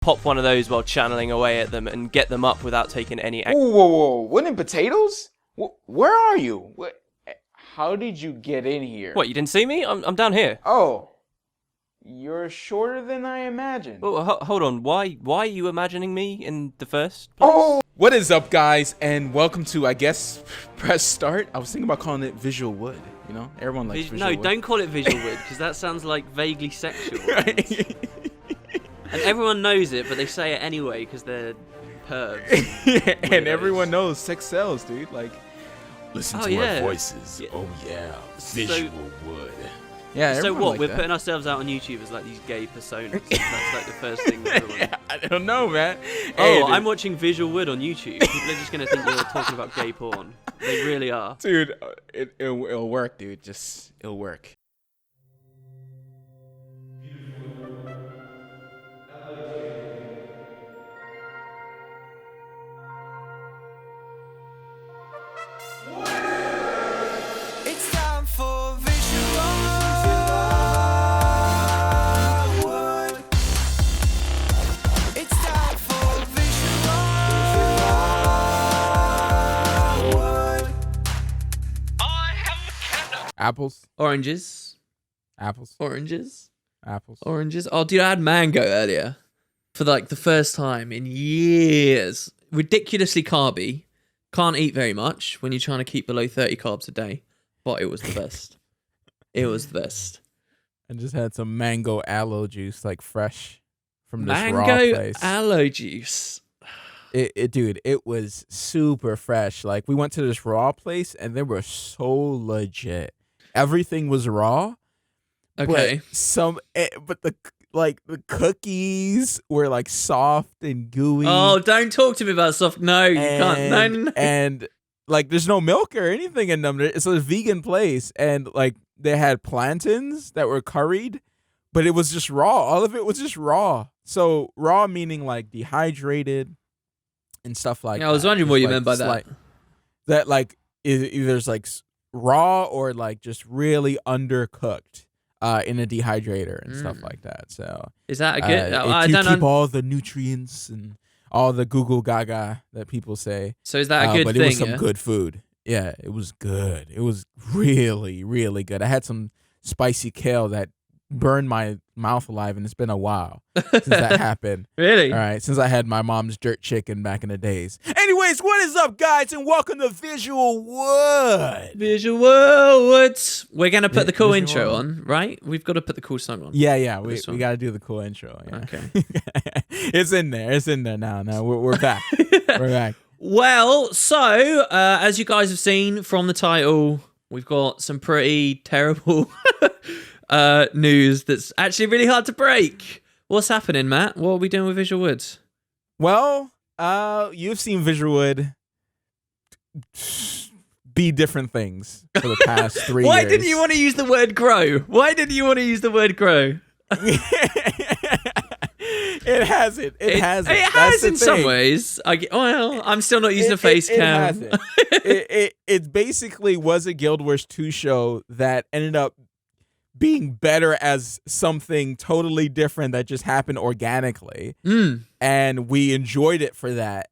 pop one of those while channeling away at them and get them up without taking any action. Whoa. Wooden potatoes? Where are you? How did you get in here? What, you didn't see me? I'm down here. Oh, you're shorter than I imagined. Oh, hold on. Why are you imagining me in the first place? Oh! What is up, guys, and welcome to, I guess, press start. I was thinking about calling it Visualwood. You know, everyone likes Visualwood. No, don't call it Visualwood, because that sounds like vaguely sexual. And everyone knows it, but they say it anyway because they're pervs. And everyone knows sex sells, dude. Like, listen to our voices. Oh yeah, Visualwood. Yeah. So what? Like We're that. putting ourselves out on YouTube as like these gay personas. That's like the first thing. That I don't know, man. Oh, I'm watching Visualwood on YouTube. People are just gonna think you're talking about gay porn. They really are. Dude, it'll work, dude. It'll work. It's time for Visualwood. It's time for Visualwood. Apples. Oranges. Apples. Oranges. Apples. Oranges. Oh, dude, I had mango earlier for like the first time in years. Ridiculously carby. Can't eat very much when you're trying to keep below 30 carbs a day. But it was the best. It was the best. I just had some mango aloe juice, like fresh from this raw Mango place. aloe juice. Dude, it was super fresh. Like, we went to this raw place and they were so legit. Everything was raw. Okay. But the cookies were like soft and gooey. Oh, don't talk to me about soft. No, you can't. No. And like, there's no milk or anything in them. It's a vegan place, and like, they had plantains that were curried, but it was just raw. All of it was just raw. So raw meaning like dehydrated and stuff like that. I was wondering what you meant by that. Like, that like either it's like raw or like just really undercooked in a dehydrator and stuff like that. So Is that a good? I don't keep all the nutrients and all the Google Gaga that people say. So is that a good but thing? It was some good food. Yeah, it was good. It was really, really good. I had some spicy kale that burned my mouth alive, and it's been a while since that happened. Really? All right, since I had my mom's jerk chicken back in the days. Anyways, what is up, guys, and welcome to Visualwood. Visualwood. We're gonna put the cool Visualwood. intro on, right? We've got to put the cool song on. Yeah, we This one. got to do the cool intro. Yeah. Okay. It's in there now. Now we're back. We're back. Well, so as you guys have seen from the title, we've got some pretty terrible news that's actually really hard to break. What's happening, Matt? What are we doing with Visualwood? Well, you've seen Visualwood be different things for the past 3 years. Why didn't you want to use the word grow? Why didn't you want to use the word grow? It hasn't. It hasn't. It That's has the in some thing. ways. I'm still not using a face cam. It hasn't. It basically was a Guild Wars 2 show that ended up being better as something totally different that just happened organically. And we enjoyed it for that.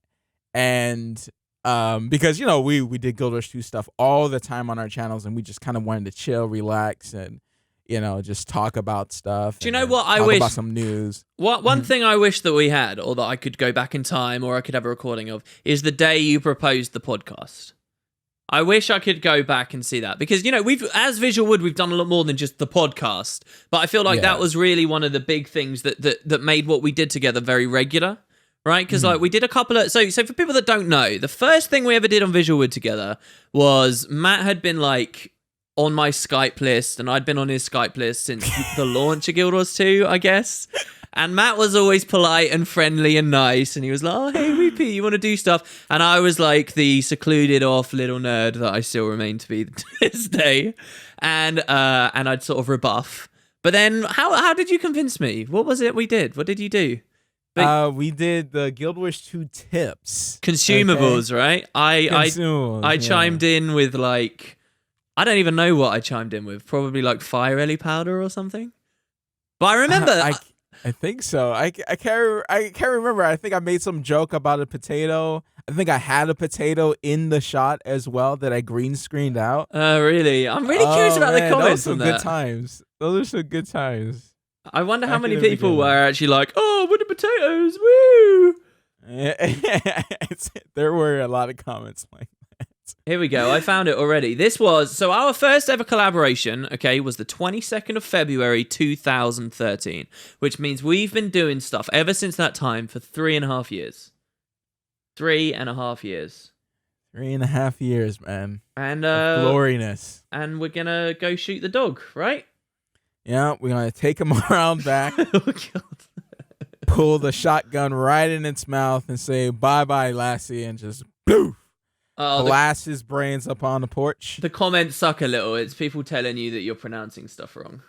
And because, you know, we did Guild Wars 2 stuff all the time on our channels, and we just kind of wanted to chill, relax, and, you know, just talk about stuff. Do you know what I wish? About some news. One thing I wish that we had, or that I could go back in time, or I could have a recording of, is the day you proposed the podcast. I wish I could go back and see that, because, you know, as Visualwood, we've done a lot more than just the podcast, but I feel like that was really one of the big things that made what we did together very regular, right? Because like we did a couple of, so for people that don't know, the first thing we ever did on Visualwood together was Matt had been like on my Skype list, and I'd been on his Skype list since the launch of Guild Wars 2, I guess. And Matt was always polite and friendly and nice, and he was like, "Oh, hey, Repeat, you want to do stuff?" And I was like the secluded off little nerd that I still remain to be to this day. And I'd sort of rebuff. But then, how did you convince me? What was it we did? What did you do? We did the Guild Wars 2 tips. Consumables, right? Consumables, I chimed in with like, I don't even know what I chimed in with. Probably like fire ellie powder or something. But I remember I think so. I can't remember. I think I made some joke about a potato. I think I had a potato in the shot as well that I green screened out. Really? I'm really curious about the comments on on that. Those are some good times. Those are some good times. I wonder how many in the people beginning. are actually like, oh, with the potatoes, woo! There were a lot of comments like that. Here we go. I found it already. This was, so our first ever collaboration, okay, was the 22nd of February, 2013, which means we've been doing stuff ever since that time for 3.5 years. 3.5 years. 3.5 years, man. And gloriness. And we're gonna go shoot the dog, right? Yeah, we're gonna take him around back, Oh, God. pull the shotgun right in its mouth, and say "Bye-bye, Lassie," and just bloof, blast his brains up on the porch. The comments suck a little. It's people telling you that you're pronouncing stuff wrong.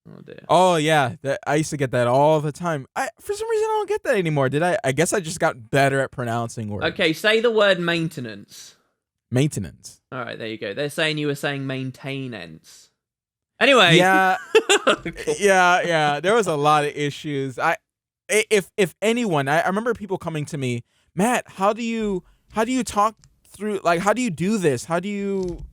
Oh dear. Oh yeah, I used to get that all the time. For some reason I don't get that anymore. Did I? I guess I just got better at pronouncing words. Okay, say the word maintenance. Maintenance. All right, there you go. They're saying you were saying maintenance. Anyway. Yeah. yeah. There was a lot of issues. If anyone, I remember people coming to me, Matt, how do you talk through, like, how do you do this? How do you,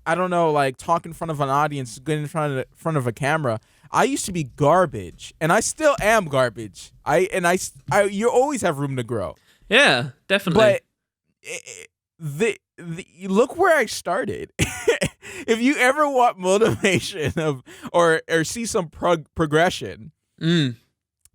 I don't know, like, talk in front of an audience, get in front of a camera? I used to be garbage, and I still am garbage. You always have room to grow. Yeah, definitely. But you look where I started. If you ever want motivation or see some progression,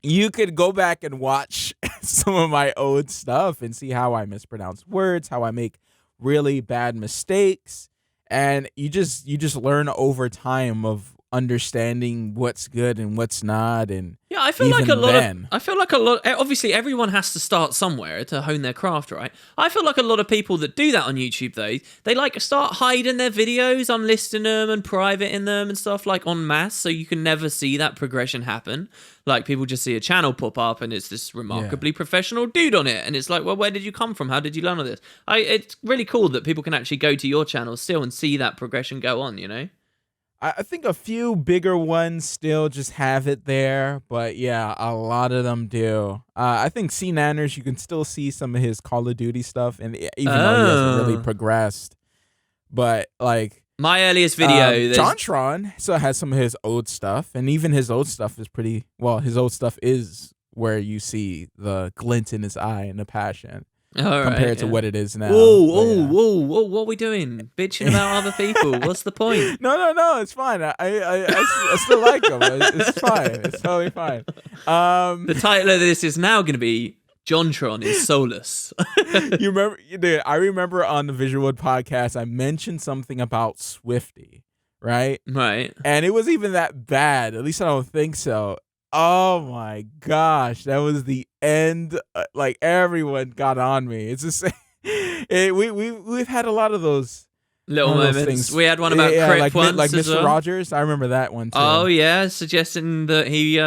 you could go back and watch some of my old stuff and see how I mispronounce words, how I make really bad mistakes, and you just learn over time of understanding what's good and what's not. And yeah, I feel like a lot. Obviously, everyone has to start somewhere to hone their craft, right? I feel like a lot of people that do that on YouTube, though, they like start hiding their videos, unlisting them and privating them and stuff, like en masse, so you can never see that progression happen. Like, people just see a channel pop up and it's this remarkably professional dude on it, and it's like, well, where did you come from? How did you learn all this? It's really cool that people can actually go to your channel still and see that progression go on, you know? I think a few bigger ones still just have it there, but yeah, a lot of them do. I think C Nanners, you can still see some of his Call of Duty stuff, and even though he hasn't really progressed, but like my earliest video, JonTron still has some of his old stuff, and even his old stuff is pretty well. His old stuff is where you see the glint in his eye and the passion. Compared to what it is now. Whoa, what are we doing? Bitching about other people. What's the point? No, it's fine. I still like them. It's fine. It's totally fine. The title of this is now going to be JonTron is Soulless. You remember, dude, I remember on the Visualwood podcast, I mentioned something about Swifty, right? Right. And it was even that bad. At least I don't think so. Oh my gosh, that was the end. Like, everyone got on me. It's just we've had a lot of those little moments. Things. We had one about Crip like, once, like as Mr. well. Rogers. I remember that one too. Oh yeah, suggesting that he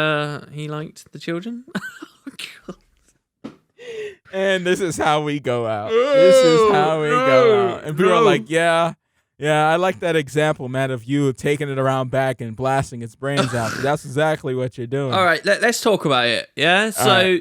liked the children. Oh, God. And this is how we go out. This is how we go out. And people are like, yeah, I like that example, Matt, of you taking it around back and blasting its brains out. That's exactly what you're doing. All right, let's talk about it. Yeah. So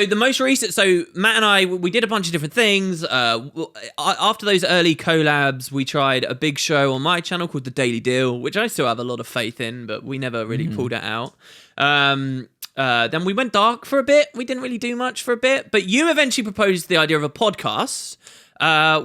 the most recent, so Matt and I, we did a bunch of different things. After those early collabs, we tried a big show on my channel called The Daily Deal, which I still have a lot of faith in, but we never really pulled it out. Then we went dark for a bit. We didn't really do much for a bit, but you eventually proposed the idea of a podcast.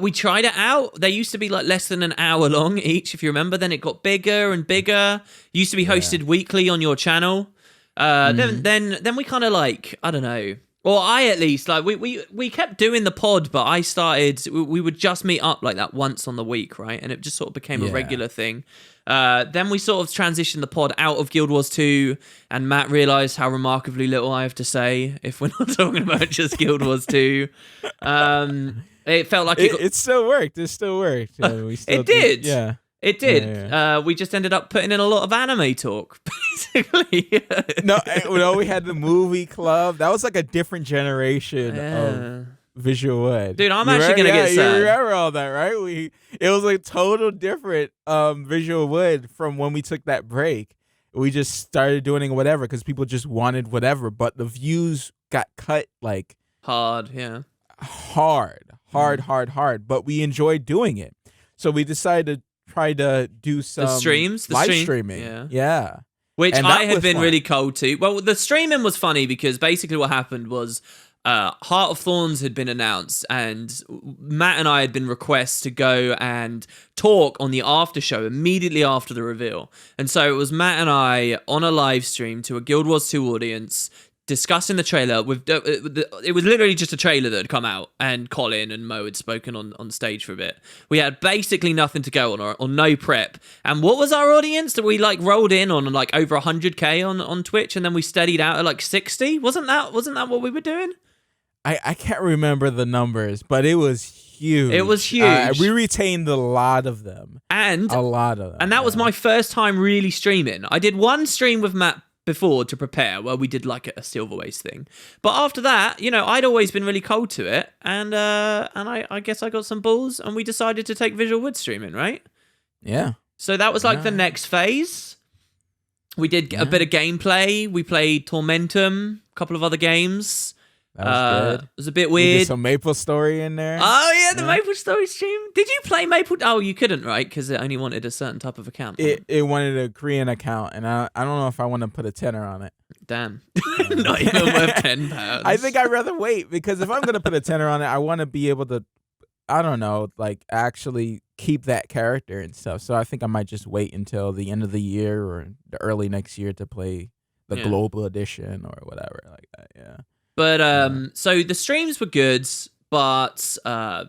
We tried it out. They used to be like less than an hour long each, if you remember. Then it got bigger and bigger. Used to be hosted weekly on your channel. Then we kind of like, I don't know. Or I at least, like, we kept doing the pod, but I started, we would just meet up like that once on the week, right? And it just sort of became a regular thing. Then we sort of transitioned the pod out of Guild Wars 2, and Matt realized how remarkably little I have to say if we're not talking about just Guild Wars 2. It felt like it still worked. It still worked. We still it did. Yeah. It did. Yeah. We just ended up putting in a lot of anime talk, basically. No, we had the movie club. That was like a different generation of Visualwood. Dude, I'm actually going to get sad. You remember all that, right? It was like total different Visualwood from when we took that break. we just started doing whatever because people just wanted whatever. But the views got cut like Hard, yeah. hard. But we enjoyed doing it, so we decided to try to do some live streaming. Yeah. Which And I that had was been fun. really cold to. Well, the streaming was funny because basically what happened was Heart of Thorns had been announced, and Matt and I had been requests to go and talk on the after show immediately after the reveal. And so it was Matt and I on a live stream to a Guild Wars 2 audience discussing the trailer. It was literally just a trailer that had come out, and Colin and Mo had spoken on stage for a bit. We had basically nothing to go on or no prep. And what was our audience that we like rolled in on like over 100K on Twitch, and then we steadied out at like 60? Wasn't that what we were doing? I can't remember the numbers, but it was huge. It was huge. We retained a lot of them. And that was yeah. my first time really streaming. I did one stream with Matt before to prepare, where we did like a Silverwaste thing. But after that, I'd always been really cold to it, and I guess I got some balls, and we decided to take Visualwood streaming, right? Yeah. So that was like the next phase. We did a bit of gameplay. We played Tormentum, a couple of other games. That was good. It was a bit We weird. did some Maple Story in there. Oh yeah, the Maple Story stream. Did you play Maple? Oh, you couldn't, right? Because it only wanted a certain type of account. It wanted a Korean account, and I don't know if I want to put a tenner on it. Damn, not even worth £10. I think I'd rather wait, because if I'm gonna put a tenner on it, I want to be able to, I don't know, like actually keep that character and stuff. So I think I might just wait until the end of the year or the early next year to play the global edition or whatever like that. Yeah. But so the streams were good, but I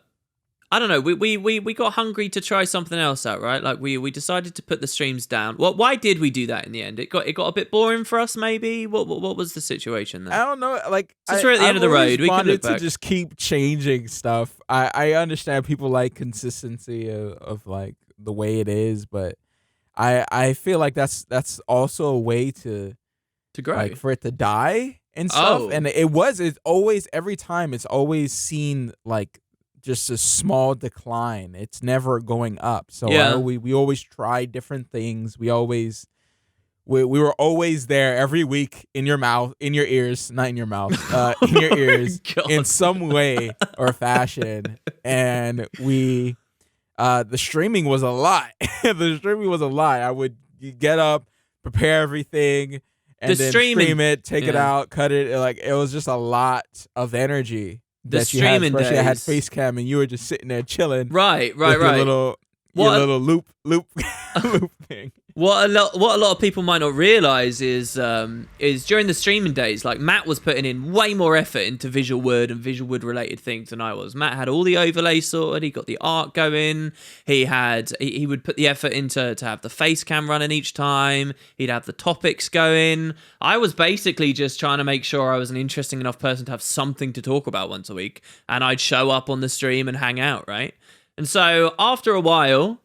don't know. We got hungry to try something else out, right? Like we decided to put the streams down. Why did we do that in the end? It got a bit boring for us, maybe. What was the situation there? I don't know. Like, Since we're at the end of the road, we can look back. To just keep changing stuff. I understand people like consistency of like the way it is, but I feel like that's also a way to grow, like for it to die and stuff. Oh. And it's always, every time it's always seen like just a small decline. It's never going up. So we always try different things. We were always there every week in your mouth, in your ears, not in your mouth, in your ears in some way or fashion. And the streaming was a lot. The streaming was a lot. I would get up, prepare everything, and then stream it, take it out, cut it. Like, it was just a lot of energy that you had. Especially I had face cam, and you were just sitting there chilling. Right. Your little loop thing. What a lot of people might not realize is during the streaming days, like Matt was putting in way more effort into Visualwood and Visualwood related things than I was. Matt had all the overlays sorted. He got the art going. He would put the effort into to have the face cam running each time. He'd have the topics going. I was basically just trying to make sure I was an interesting enough person to have something to talk about once a week, and I'd show up on the stream and hang out, right? And so after a while,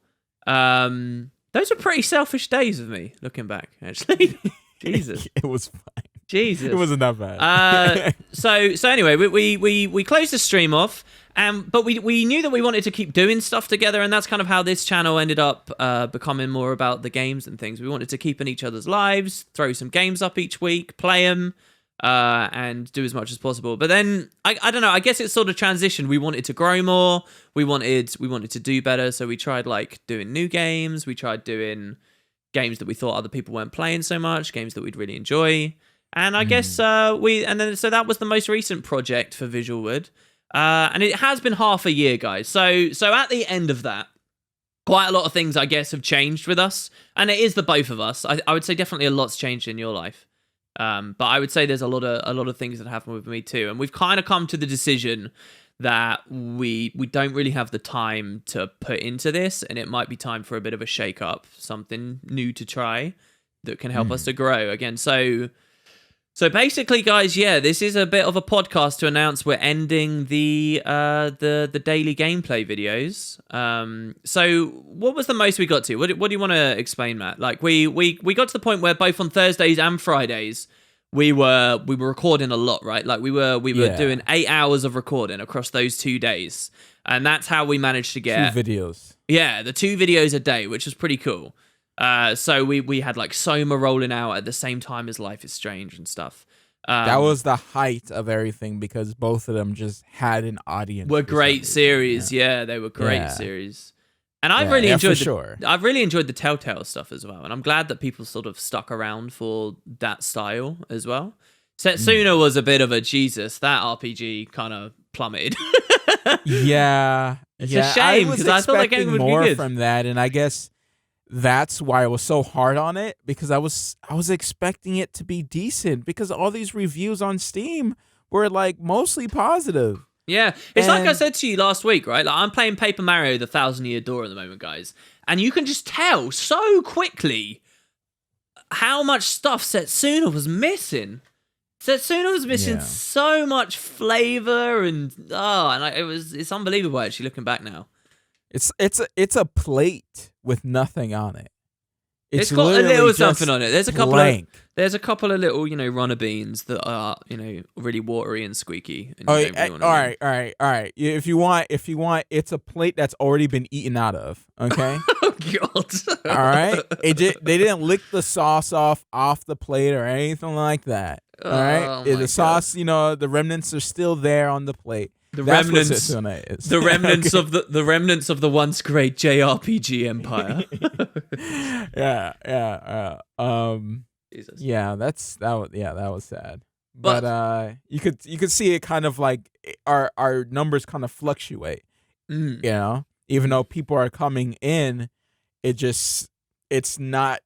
those were pretty selfish days of me, looking back, actually. Jesus. It was fine. Jesus. It wasn't that bad. So anyway, we closed the stream off, but we knew that we wanted to keep doing stuff together, and that's kind of how this channel ended up becoming more about the games and things. We wanted to keep in each other's lives, throw some games up each week, play them, and do as much as possible. But then I don't know, I guess it sort of transitioned. We wanted to grow more. We wanted to do better, so we tried like doing new games. We tried doing games that we thought other people weren't playing so much, games that we'd really enjoy. And I guess so that was the most recent project for Visualwood. And it has been half a year, guys. So at the end of that, quite a lot of things I guess have changed with us, and it is the both of us. I would say definitely a lot's changed in your life. But I would say there's a lot of things that happen with me too, and we've kind of come to the decision that we don't really have the time to put into this, and it might be time for a bit of a shake up, something new to try that can help us to grow again. So basically, guys, this is a bit of a podcast to announce we're ending the daily gameplay videos. So what was the most we got to? What do you want to explain, Matt? Like we got to the point where both on Thursdays and Fridays we were recording a lot, right? Like we were doing 8 hours of recording across those 2 days, and that's how we managed to get 2 videos. Yeah, the 2 videos a day, which was pretty cool. So we had like Soma rolling out at the same time as Life is Strange and stuff. That was the height of everything because both of them just had an audience. Were for some great reason. series, yeah, they were great Yeah. series. And I've Yeah, really yeah, enjoyed for sure. I've really enjoyed the Telltale stuff as well, and I'm glad that people sort of stuck around for that style as well. Setsuna was a bit of a Jesus. That RPG kind of plummeted. Yeah, It's yeah. a shame, was 'cause I thought that game expecting would be more good. from that, and I guess that's why I was so hard on it because I was expecting it to be decent because all these reviews on Steam were like mostly positive. Yeah, it's like I And- said to you last week, right? Like I'm playing Paper Mario: The Thousand Year Door at the moment, guys, and you can just tell so quickly how much stuff Setsuna was missing. Setsuna was missing Yeah. so much flavor and it's unbelievable actually looking back now. It's a plate with nothing on it. It's got a literally little just something on it. There's a couple blank. of little, runner beans that are, really watery and squeaky. And Oh, you don't really wanna all eat. right. If you want, it's a plate that's already been eaten out of. Okay. Oh God. All right. They didn't lick the sauce off the plate or anything like that. All right. Oh, The my sauce, the remnants are still there on the plate. The That's what remnants, Setsuna is. the remnants Okay. of the remnants of the once great JRPG empire. Yeah. Jesus. Yeah. That was sad. But you could see it kind of like our numbers kind of fluctuate. Mm. Even though people are coming in, it's not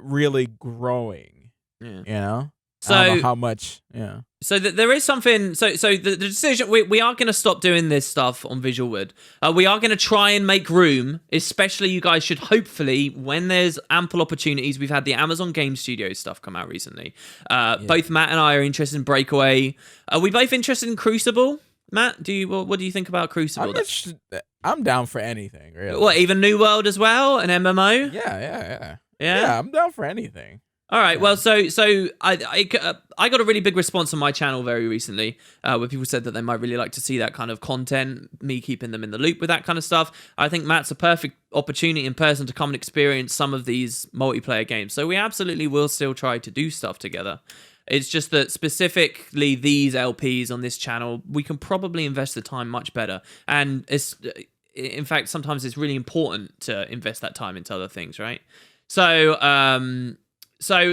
really growing. Yeah. I don't know So how much. Yeah. So there is something. So the decision we are going to stop doing this stuff on Visualwood. We are going to try and make room, especially you guys should hopefully when there's ample opportunities. We've had the Amazon Game Studios stuff come out recently. Both Matt and I are interested in Breakaway. Are we both interested in Crucible? Matt, what do you think about Crucible? I'm down for anything, really. What, even New World as well, an MMO? Yeah. Yeah? Yeah, I'm down for anything. All right. Well, so I got a really big response on my channel very recently, where people said that they might really like to see that kind of content, me keeping them in the loop with that kind of stuff. I think Matt's a perfect opportunity in person to come and experience some of these multiplayer games. So we absolutely will still try to do stuff together. It's just that specifically these LPs on this channel, we can probably invest the time much better. And in fact, sometimes it's really important to invest that time into other things, right? So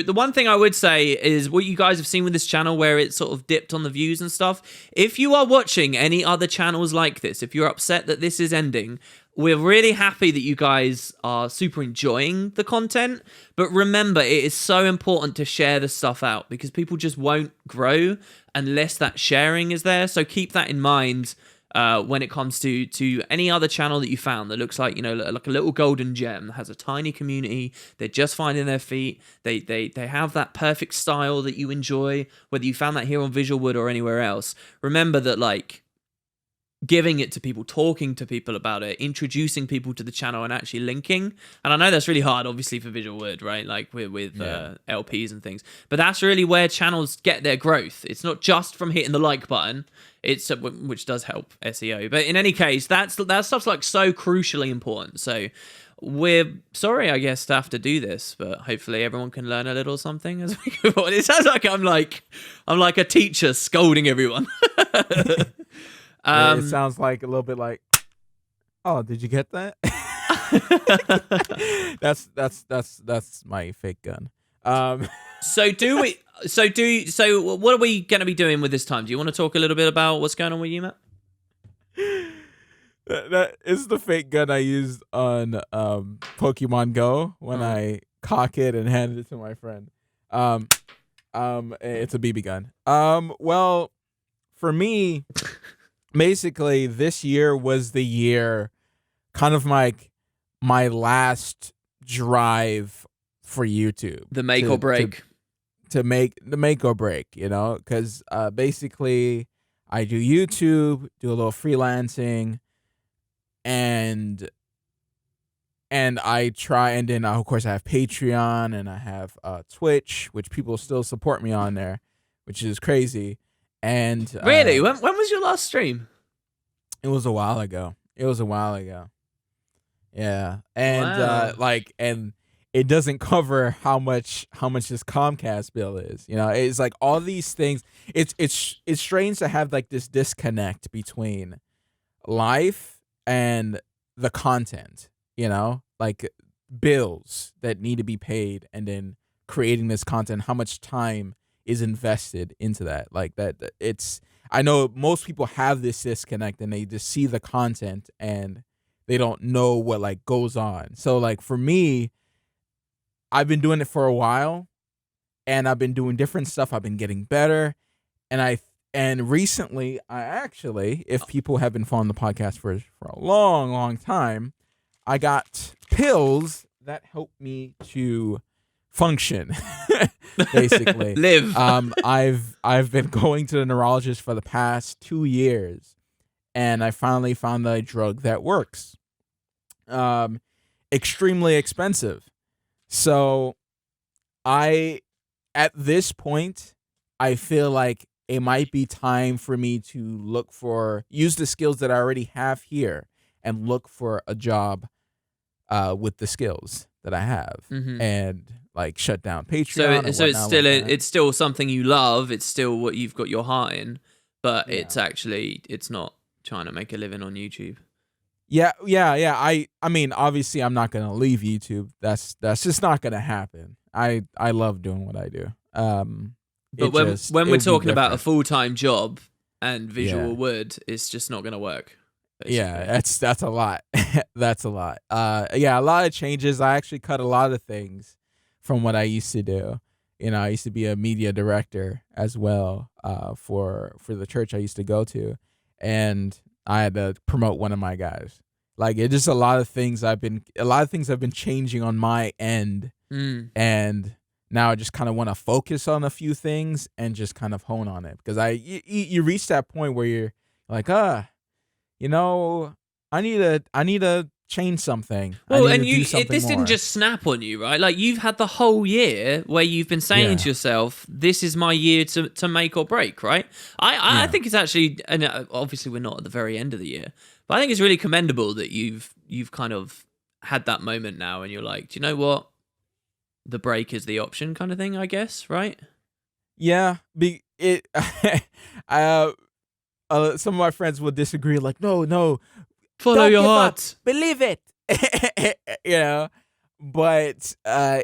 the one thing I would say is what you guys have seen with this channel where it sort of dipped on the views and stuff. If you are watching any other channels like this, if you're upset that this is ending, we're really happy that you guys are super enjoying the content. But remember, it is so important to share the stuff out because people just won't grow unless that sharing is there. So keep that in mind. When it comes to any other channel that you found that looks like, like a little golden gem that has a tiny community, they're just finding their feet, they have that perfect style that you enjoy, whether you found that here on Visualwood or anywhere else, remember that, like, giving it to people, talking to people about it, introducing people to the channel and actually linking. And I know that's really hard, obviously, for Visualwood, right? Like with LPs and things. But that's really where channels get their growth. It's not just from hitting the like button, which does help SEO. But in any case, that stuff's like so crucially important. So we're sorry, I guess, to have to do this, but hopefully everyone can learn a little something as we go on. It sounds like I'm like a teacher scolding everyone. It sounds like a little bit like, oh, did you get that? that's my fake gun. So what are we going to be doing with this time? Do you want to talk a little bit about what's going on with you, Matt? That is the fake gun I used on Pokemon Go when I cock it and handed it to my friend. It's a BB gun. Well, for me, basically this year was the year, kind of like my last drive for YouTube. The make or break. To make the make or break, because basically I do YouTube, do a little freelancing, and I try, and then of course I have Patreon and I have Twitch, which people still support me on there, which is crazy. And really, when was your last stream? It was a while ago. Yeah, and Wow. and it doesn't cover how much this Comcast bill is. You know, it's like all these things. It's strange to have like this disconnect between life and the content. You know, like bills that need to be paid, and then creating this content. How much time is invested into that? Like that. It's. I know most people have this disconnect, and they just see the content and they don't know what like goes on. So like for me, I've been doing it for a while, and I've been doing different stuff. I've been getting better, and recently I actually, if people have been following the podcast for a long time, I got pills that help me to function, basically. Live. I've been going to the neurologist for the past 2 years, and I finally found a drug that works. Extremely expensive. So at this point, I feel like it might be time for me to use the skills that I already have here and look for a job with the skills that I have, and like shut down Patreon. So it's still something you love. It's still what you've got your heart in, but it's not trying to make a living on YouTube. Yeah. I mean, obviously, I'm not gonna leave YouTube. That's just not gonna happen. I love doing what I do. But when we're talking about a full-time job and Visualwood, it's just not gonna work. Basically. Yeah, that's a lot. That's a lot. A lot of changes. I actually cut a lot of things from what I used to do. You know, I used to be a media director as well for the church I used to go to, and I had to promote one of my guys. Like, it's just a lot of things have been changing on my end, and now I just kind of want to focus on a few things and just kind of hone on it, because you reach that point where you're like, you know, I need to change something. Well, and this didn't just snap on you, right? Like, you've had the whole year where you've been saying to yourself, "This is my year to make or break," right? I think it's actually, and obviously we're not at the very end of the year, but I think it's really commendable that you've kind of had that moment now, and you're like, do you know what? The break is the option, kind of thing, I guess, right? Yeah, some of my friends will disagree, like, no, follow your heart, believe it. You know, but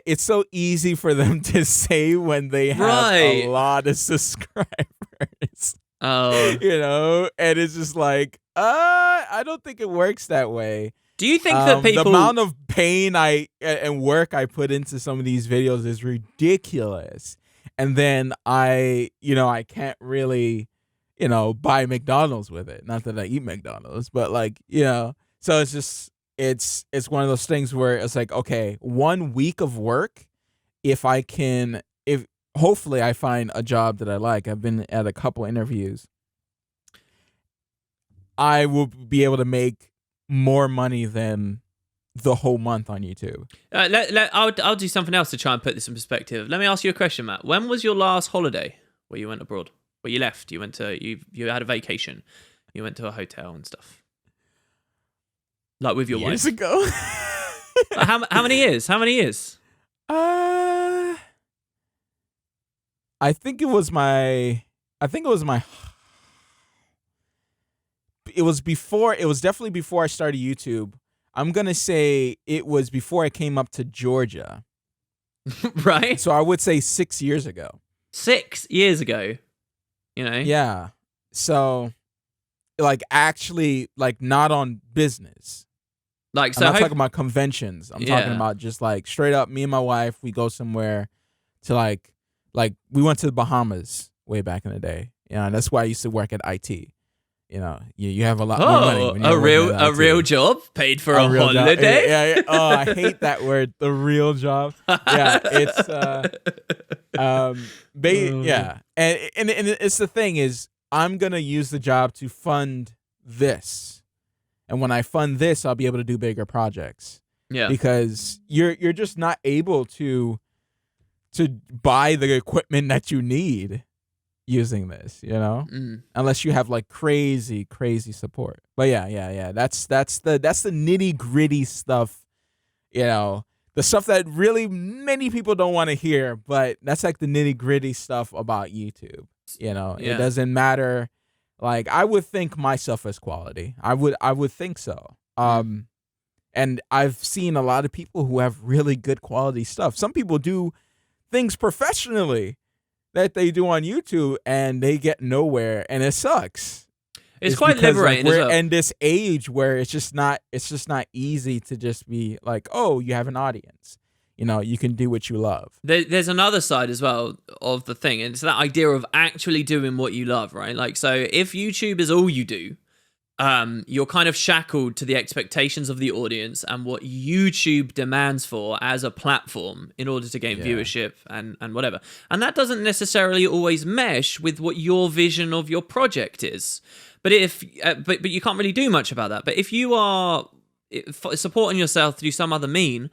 it's so easy for them to say when they have a lot of subscribers. Oh, you know, and it's just like, I don't think it works that way. Do you think that people... The amount of pain and work I put into some of these videos is ridiculous. And then I can't really, buy McDonald's with it. Not that I eat McDonald's, but so it's just, it's one of those things where it's like, okay, 1 week of work, if hopefully I find a job that I like. I've been at a couple interviews. I will be able to make more money than the whole month on YouTube. I'll do something else to try and put this in perspective. Let me ask you a question, Matt. When was your last holiday where you went abroad? Where you left? You had a vacation. You went to a hotel and stuff. Like with your wife. Years ago. How many years? How many years? I think it was definitely before I started YouTube. I'm going to say it was before I came up to Georgia. Right? So I would say 6 years ago. 6 years ago. Yeah. So actually not on business. I'm not talking about conventions. I'm talking about just straight up me and my wife, we go somewhere to like we went to the Bahamas way back in the day. And that's why I used to work at IT. You have a lot more money. When you're a real job paid for a holiday. Yeah. Oh, I hate that word, the real job. Yeah, it's yeah, and it's the thing is, I'm gonna use the job to fund this, and when I fund this, I'll be able to do bigger projects. Yeah, because you're just not able to buy the equipment that you need using this, unless you have crazy support. But yeah, that's the nitty gritty stuff, the stuff that really many people don't want to hear, but that's like the nitty-gritty stuff about YouTube. You know, Yeah. it doesn't matter. Like, I would think my stuff is quality. I would think so. And I've seen a lot of people who have really good quality stuff. Some people do things professionally that they do on YouTube and they get nowhere, and it sucks. It's quite because, liberating like, as we're well. in this age where it's just not easy to just be like, oh, you have an audience. You know, you can do what you love. There's another side as well of the thing, and it's that idea of actually doing what you love, right? Like, so if YouTube is all you do, you're kind of shackled to the expectations of the audience and what YouTube demands for as a platform in order to gain viewership and whatever. And that doesn't necessarily always mesh with what your vision of your project is. But but you can't really do much about that. But if you are supporting yourself through some other mean,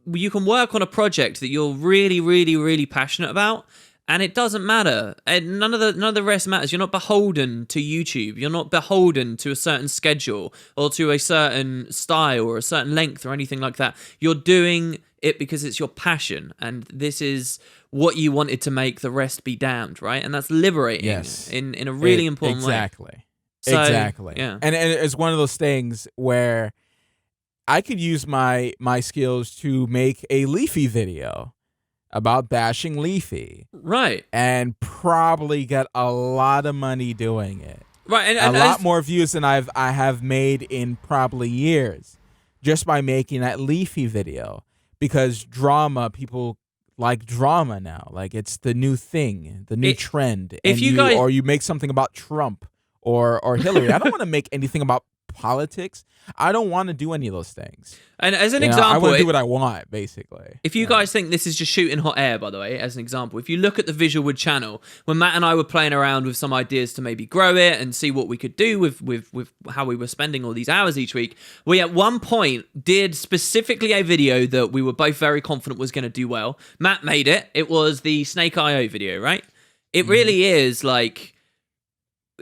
you can work on a project that you're really, really, really passionate about, and it doesn't matter. And none of the rest matters. You're not beholden to YouTube. You're not beholden to a certain schedule or to a certain style or a certain length or anything like that. You're doing it because it's your passion, and this is what you wanted to make. The rest be damned, right? And that's liberating in a really important way. Exactly. Yeah. And it's one of those things where I could use my skills to make a Leafy video about bashing Leafy. Right. And probably get a lot of money doing it. Right. And a lot more views than I have made in probably years just by making that Leafy video. Because drama, people like drama now. Like, it's the new thing, the new trend. If you guys, or you make something about Trump or Hillary. I don't want to make anything about politics. I don't want to do any of those things. And as an example, I want to do what I want, basically. If you guys think this is just shooting hot air, by the way, as an example, if you look at the Visualwood channel, when Matt and I were playing around with some ideas to maybe grow it and see what we could do with how we were spending all these hours each week, we at one point did specifically a video that we were both very confident was going to do well. Matt made it. It was the Snake IO video, right? It really is like,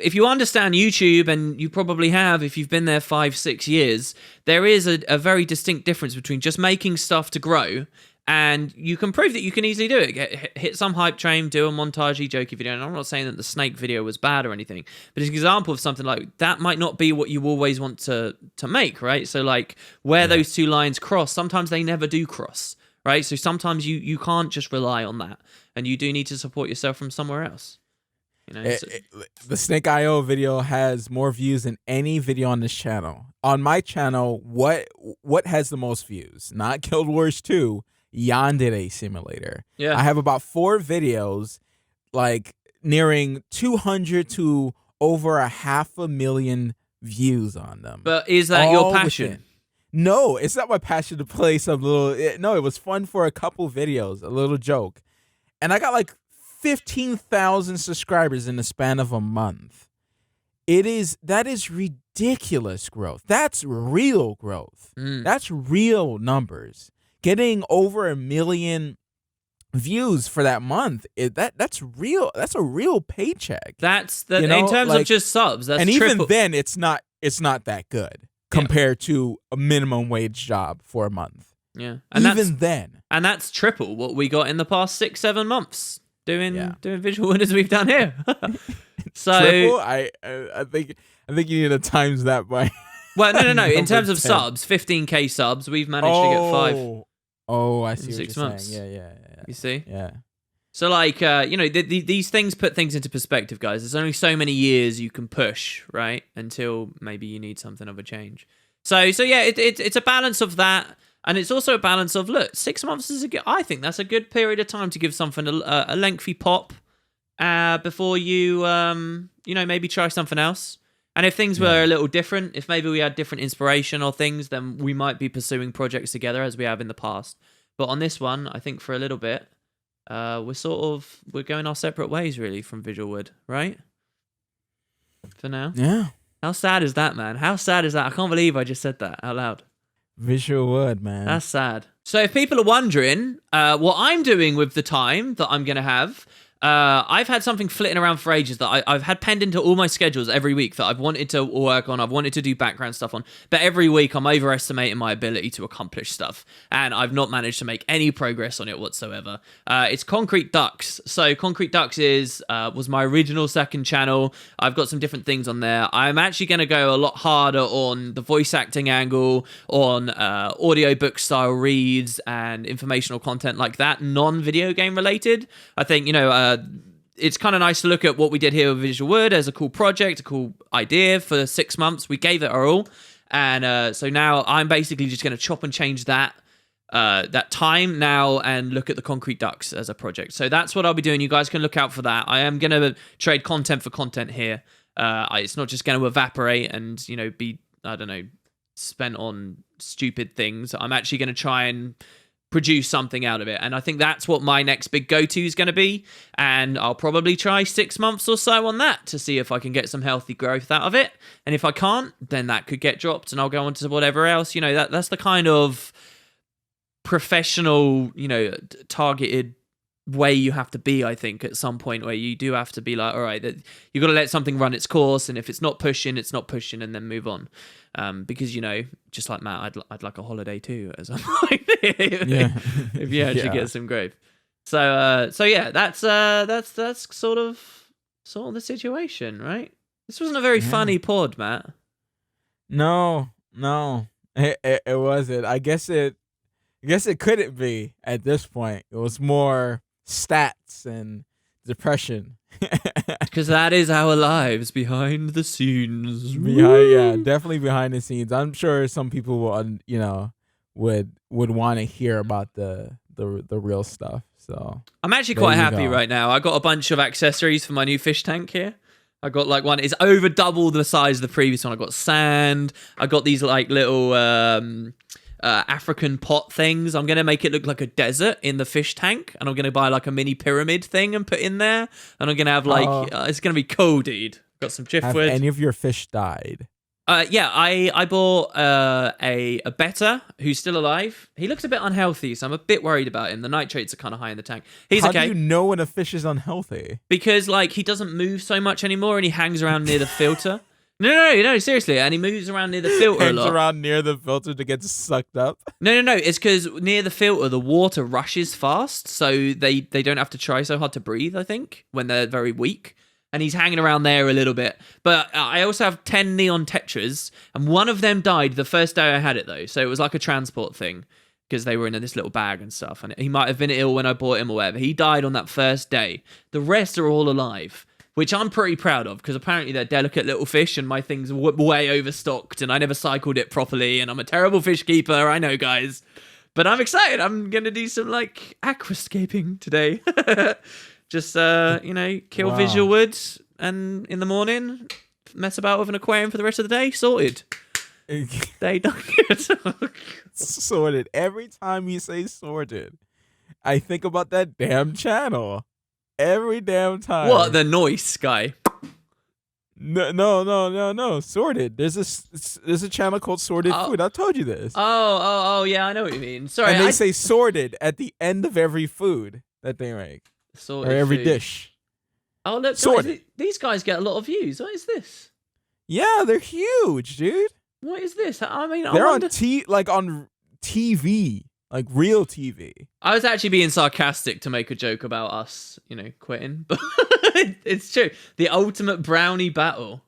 if you understand YouTube, and you probably have if you've been there 5-6 years, there is a very distinct difference between just making stuff to grow, and you can prove that you can easily do it. Hit some hype train, do a montagey, jokey video. And I'm not saying that the snake video was bad or anything, but it's an example of something like that might not be what you always want to make, right? So like where those two lines cross, sometimes they never do cross, right? So sometimes you can't just rely on that, and you do need to support yourself from somewhere else. You know, the Snake IO video has more views than any video on this channel. On my channel, what has the most views? Not Guild Wars 2, Yandere Simulator. Yeah. I have about 4 videos, like nearing 200 to over 500,000 views on them. But is that your passion? No, it's not my passion to play some little... No, it was fun for a couple videos, a little joke. And I got like 15,000 subscribers in the span of a month. That is ridiculous growth. That's real growth. That's real numbers. Getting over 1 million views for that month, that's real. That's a real paycheck. That's the in terms of just subs. That's and triple. Even then, it's not that good compared to a minimum wage job for a month. Yeah, and that's triple what we got in the past 6-7 months. Doing Visualwood as we've done here. So triple? I think you need to times that by. Well, no. In terms of subs, 15K subs, we've managed to get 5. Oh, I see. In what 6 you're months. Saying. Yeah. You see? Yeah. So like, these things put things into perspective, guys. There's only so many years you can push, right? Until maybe you need something of a change. So yeah, it's a balance of that. And it's also a balance of, look, 6 months is I think that's a good period of time to give something a lengthy pop before you, maybe try something else. And if things were a little different, if maybe we had different inspiration or things, then we might be pursuing projects together as we have in the past. But on this one, I think for a little bit, we're going our separate ways, really, from Visualwood, right? For now. Yeah. How sad is that, man? How sad is that? I can't believe I just said that out loud. Visualwood, man. That's sad. So if people are wondering what I'm doing with the time that I'm going to have, I've had something flitting around for ages that I've had penned into all my schedules every week that I've wanted to work on, I've wanted to do background stuff on, but every week I'm overestimating my ability to accomplish stuff, and I've not managed to make any progress on it whatsoever. It's Concrete Ducks. So Concrete Ducks was my original second channel. I've got some different things on there. I'm actually going to go a lot harder on the voice acting angle, on audiobook style reads and informational content like that, non-video game related. I think, it's kind of nice to look at what we did here with Visualwood as a cool project, a cool idea for 6 months. We gave it our all. And so now I'm basically just going to chop and change that time now and look at the Concrete Ducks as a project. So that's what I'll be doing. You guys can look out for that. I am going to trade content for content here. It's not just going to evaporate and, be, I don't know, spent on stupid things. I'm actually going to try and produce something out of it. And I think that's what my next big go-to is going to be. And I'll probably try 6 months or so on that to see if I can get some healthy growth out of it. And if I can't, then that could get dropped and I'll go on to whatever else. That's the kind of professional, targeted way you have to be, I think, at some point, where you do have to be like, all right, you got to let something run its course, and if it's not pushing, it's not pushing, and then move on. Because just like Matt, I'd like a holiday too at some point. If you actually get some growth. So yeah, that's sort of the situation, right? This wasn't a very funny pod, Matt. No, it wasn't. I guess it couldn't be at this point. It was more stats and depression. Because that is our lives behind the scenes. Definitely behind the scenes. I'm sure some people will, would want to hear about the real stuff. So I'm actually quite happy right now. I got a bunch of accessories for my new fish tank here. I got one. It's over double the size of the previous one. I got sand. I got these little African pot things. I'm gonna make it look like a desert in the fish tank, and I'm gonna buy a mini pyramid thing and put in there, and I'm gonna have it's gonna be cool, dude. Got some driftwood. Have any of your fish died? I bought a betta who's still alive. He looks a bit unhealthy, so I'm a bit worried about him. The nitrates are kind of high in the tank. He's okay. How do you know when a fish is unhealthy? Because he doesn't move so much anymore, and he hangs around near the filter. No, seriously. And he moves around near the filter a lot. Hangs around near the filter to get sucked up? No. It's because near the filter, the water rushes fast, so they don't have to try so hard to breathe, I think, when they're very weak. And he's hanging around there a little bit. But I also have 10 neon tetras, and one of them died the first day I had it, though. So it was like a transport thing, because they were in this little bag and stuff. And he might have been ill when I bought him or whatever. He died on that first day. The rest are all alive, which I'm pretty proud of, because apparently they're delicate little fish and my thing's way overstocked and I never cycled it properly and I'm a terrible fish keeper, I know, guys. But I'm excited. I'm going to do some aquascaping today. Just, kill Visualwood and in the morning, mess about with an aquarium for the rest of the day. Sorted. They done good. Sorted. Every time you say sorted, I think about that damn channel. Every damn time. What? The noise guy? No. Sorted. There's a channel called Sorted Food. I told you this. Oh, yeah, I know what you mean. Sorry. And they say sorted at the end of every food that they make. Sorted or every food. Dish. Oh, look, sorted. Guys, these guys get a lot of views. What is this? Yeah, they're huge, dude. What is this? I mean, they're on TV. Like real TV. I was actually being sarcastic to make a joke about us, quitting. But it's true. The ultimate brownie battle.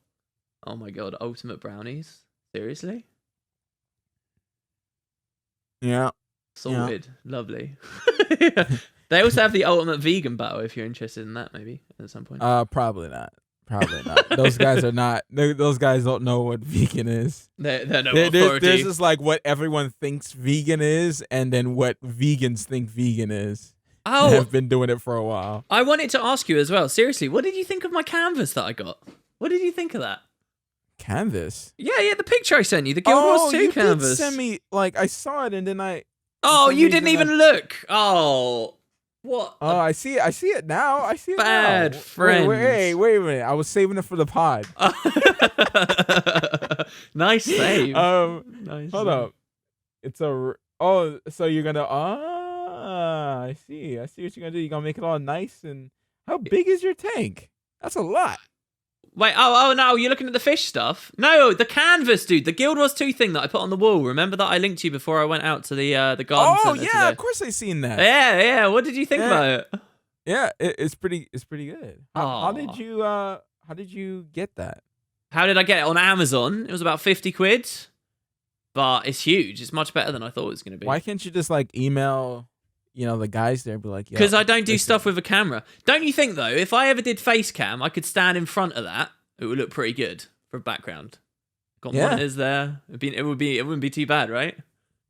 Oh my god, ultimate brownies? Seriously? Yeah. Sorted. Yeah. Lovely. They also have the ultimate vegan battle if you're interested in that, maybe, at some point. Probably not. Those guys are not. Those guys don't know what vegan is. They're no authority. There's just what everyone thinks vegan is, and then what vegans think vegan is. Oh, they have been doing it for a while. I wanted to ask you as well. Seriously, what did you think of my canvas that I got? What did you think of that? Canvas? Yeah, the picture I sent you, the Guild Wars 2 canvas. Did send me I saw it and then I. Oh, you didn't even look. Oh. What? Oh, I see it. I see it now. Bad friends. Wait a minute. I was saving it for the pod. Nice save. Nice. Hold up. It's a. Oh, so you're gonna. I see. I see what you're gonna do. You're gonna make it all nice and How big is your tank? That's a lot. Wait, oh no, you're looking at the fish stuff? No, the canvas, dude. The Guild Wars 2 thing that I put on the wall. Remember that I linked to you before I went out to the garden Oh centre yeah, today? of course I seen that. Yeah. What did you think about it? Yeah, it's pretty good. How Aw. did you get that? How did I get it? On Amazon. It was about 50 quid. But it's huge. It's much better than I thought it was going to be. Why can't you just like email, the guys there and be like, yeah. Because I don't do stuff with a camera. Don't you think, though, if I ever did face cam, I could stand in front of that. It would look pretty good for a background. Got monitors there. It wouldn't be too bad, right?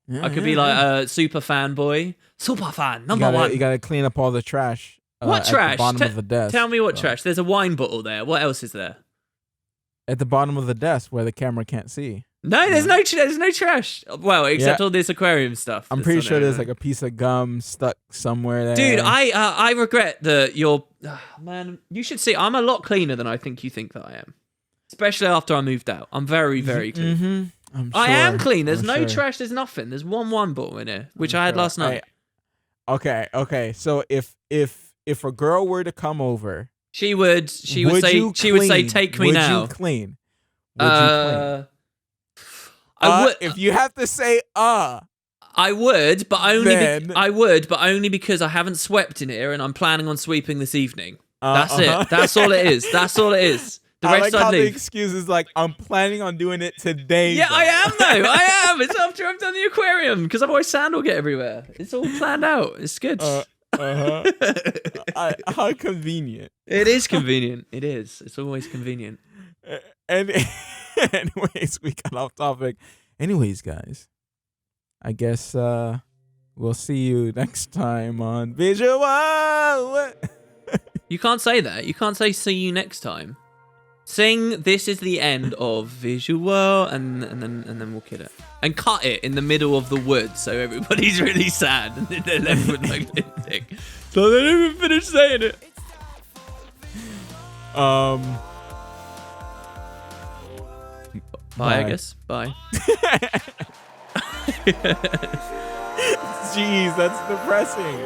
Yeah, I could be like a super fanboy. Super fan, number one. You gotta clean up all the trash. What trash? At the bottom of the desk. Tell me what trash. There's a wine bottle there. What else is there? At the bottom of the desk where the camera can't see. No, there's no trash. Well, except all this aquarium stuff. I'm pretty sure there's like a piece of gum stuck somewhere there. Dude, I regret that you're... man, you should see. I'm a lot cleaner than I think you think that I am. Especially after I moved out. I'm very, very clean. Mm-hmm. I am clean. There's no trash. There's nothing. There's one wine bottle in here, which I had last night. Okay. So if a girl were to come over, she would say, take me now. Would you clean? Would you clean? I would. If you have to say I would, but only Then- I would, but only because I haven't swept in here and I'm planning on sweeping this evening. That's it. That's all it is. That's all it is. The I rest like how I'd the leave. excuse is like, I'm planning on doing it today. Yeah, though. I am though. I am. It's after I've done the aquarium because otherwise sand will get everywhere. It's all planned out. It's good. How convenient. It is convenient. It is. It's always convenient. And anyways, we got off topic. Anyways, guys, I guess we'll see you next time on Visual. You can't say that. You can't say see you next time. Sing this is the end of Visual and then we'll kill it. And cut it in the middle of the wood so everybody's really sad and then they're left with no dick. So they didn't even finish saying it. Bye, I guess. Bye. Jeez, that's depressing.